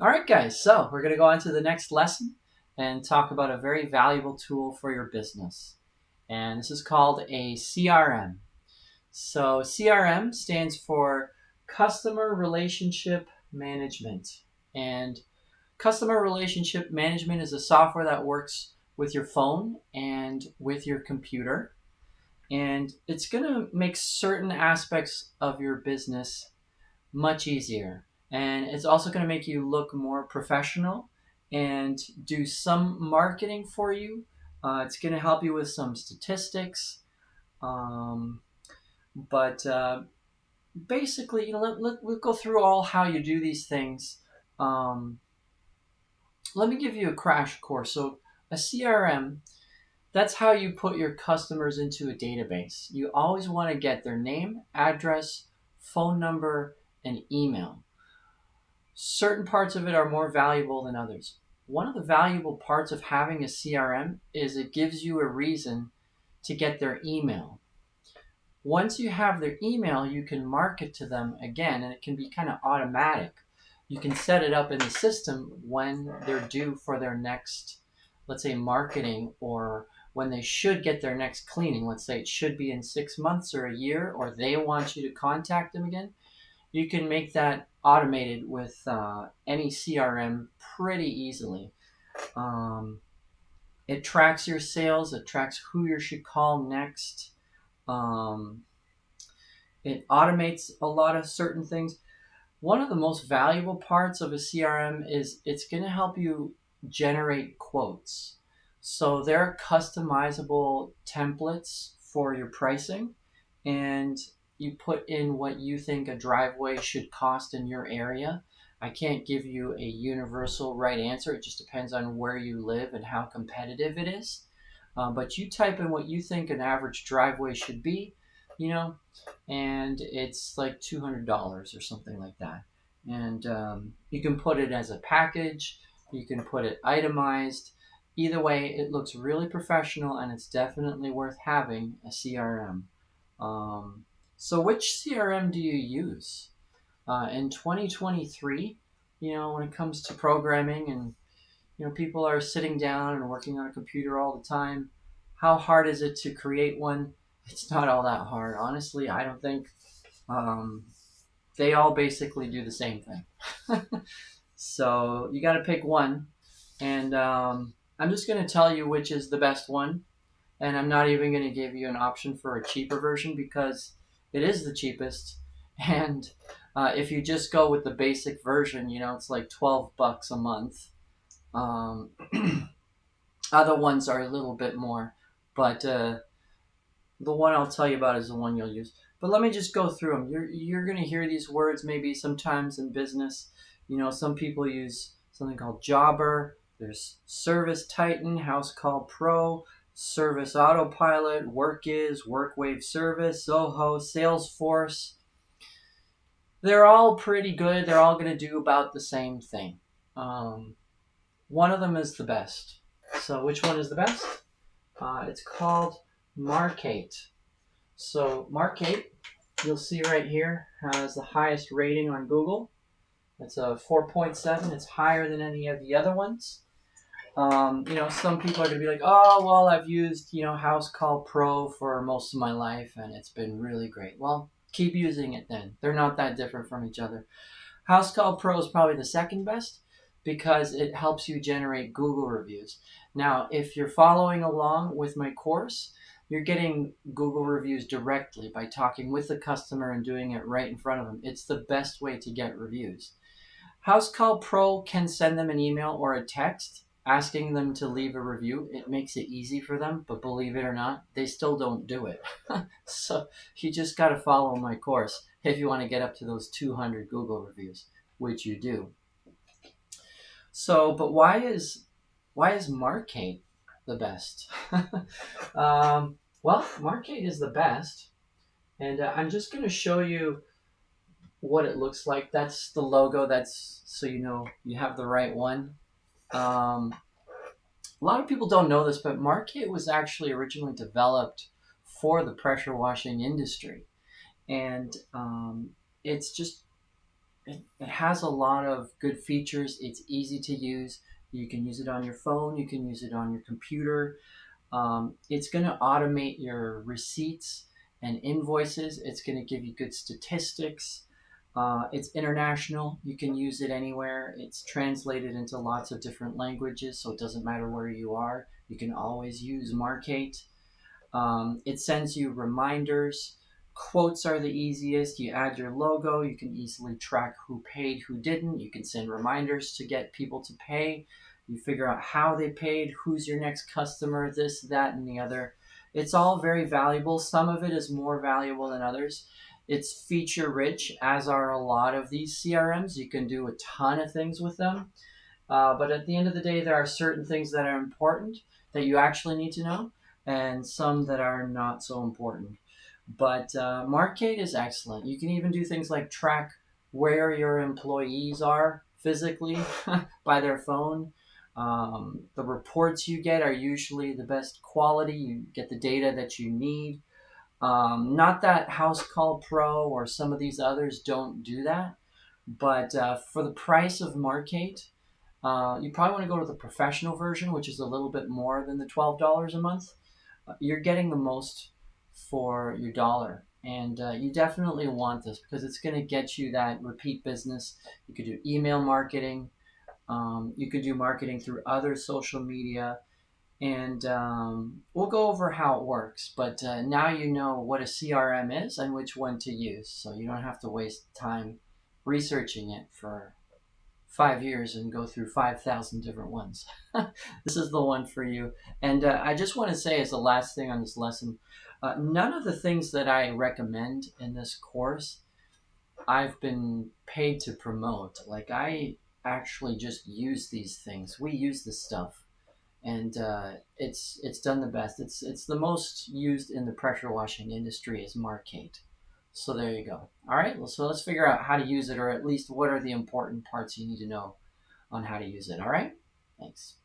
All right, guys, so we're going to go on to the next lesson and talk about a very valuable tool for your business. And this is called a CRM. So, CRM stands for Customer Relationship Management. And Customer Relationship Management is a software that works with your phone and with your computer. And it's going to make certain aspects of your business much easier. And it's also going to make you look more professional and do some marketing for you. It's going to help you with some statistics. Um, but basically, we'll go through all how you do these things. Um, Let me give you a crash course. So, a CRM, that's how you put your customers into a database. You always want to get their name, address, phone number, and email. Certain parts of it are more valuable than others. One of the valuable parts of having a CRM is it gives you a reason to get their email. Once you have their email, you can market to them again, and it can be kind of automatic. You can set it up in the system when they're due for their next, let's say, marketing, or when they should get their next cleaning. Let's say it should be in 6 months or a year, or they want you to contact them again. You can make that automated with any CRM pretty easily. Um, it tracks your sales, it tracks who you should call next. Um, it automates a lot of certain things. One of the most valuable parts of a CRM is it's going to help you generate quotes. So there are customizable templates for your pricing, and you put in what you think a driveway should cost in your area. I can't give you a universal right answer. It just depends on where you live and how competitive it is. But you type in what you think an average driveway should be, you know, and it's like $200 or something like that. And you can put it as a package, you can put it itemized. Either way, it looks really professional, and it's definitely worth having a CRM. So, which CRM do you use? In 2023, when it comes to programming, and people are sitting down and working on a computer all the time, how hard is it to create one? It's not all that hard. Honestly, I don't think. Um, they all basically do the same thing. So you got to pick one. And I'm just going to tell you which is the best one. And I'm not even going to give you an option for a cheaper version because it is the cheapest. And if you just go with the basic version, it's like $12 a month. Um, Other ones are a little bit more. But the one I'll tell you about is the one you'll use. But let me just go through them. You're going to hear these words maybe sometimes in business. Some people use something called Jobber. There's ServiceTitan, Housecall Pro, Service Autopilot, Is, WorkWave Service, Zoho, Salesforce. They're all pretty good. They're all going to do about the same thing. One of them is the best. So which one is the best? It's called Markate. So Markate, you'll see right here, has the highest rating on Google. It's a 4.7. It's higher than any of the other ones. Some people are going to be like, oh, well, I've used, Housecall Pro for most of my life, and it's been really great. Well, keep using it then. They're not that different from each other. Housecall Pro is probably the second best because it helps you generate Google reviews. Now, if you're following along with my course, you're getting Google reviews directly by talking with the customer and doing it right in front of them. It's the best way to get reviews. Housecall Pro can send them an email or a text asking them to leave a review. It makes it easy for them, but believe it or not, they still don't do it. So you just got to follow my course if you want to get up to those 200 Google reviews, which you do. So, but why is Markate the best? Well, Markate is the best, and I'm just going to show you what it looks like. That's the logo. That's so you have the right one. A lot of people don't know this, but Markate was actually originally developed for the pressure washing industry, and it has a lot of good features. It's easy to use. You can use it on your phone. You can use it on your computer. It's going to automate your receipts and invoices. It's going to give you good statistics. It's international. You can use it anywhere. It's translated into lots of different languages, so it doesn't matter where you are. You can always use Markate. It sends you reminders. Quotes are the easiest. You add your logo. You can easily track who paid, who didn't. You can send reminders to get people to pay. You figure out how they paid, who's your next customer, this, that, and the other. It's all very valuable. Some of it is more valuable than others. It's feature rich, as are a lot of these CRMs. You can do a ton of things with them. But at the end of the day, there are certain things that are important that you actually need to know, and some that are not so important. But Markate is excellent. You can even do things like track where your employees are physically by their phone. The reports you get are usually the best quality. You get the data that you need. Not that Housecall Pro or some of these others don't do that, but for the price of Markate, you probably want to go to the professional version, which is a little bit more than the $12 a month. You're getting the most for your dollar. And you definitely want this because it's going to get you that repeat business. You could do email marketing. You could do marketing through other social media. And we'll go over how it works. But now you know what a CRM is and which one to use. So you don't have to waste time researching it for 5 years and go through 5,000 different ones. This is the one for you. And I just want to say as the last thing on this lesson, none of the things that I recommend in this course I've been paid to promote. Like, I actually just use these things. We use this stuff, and it's done the best. It's the most used in the pressure washing industry is Markate. So there you go. All right. Well, so let's figure out how to use it, or at least what are the important parts you need to know on how to use it. All right. Thanks.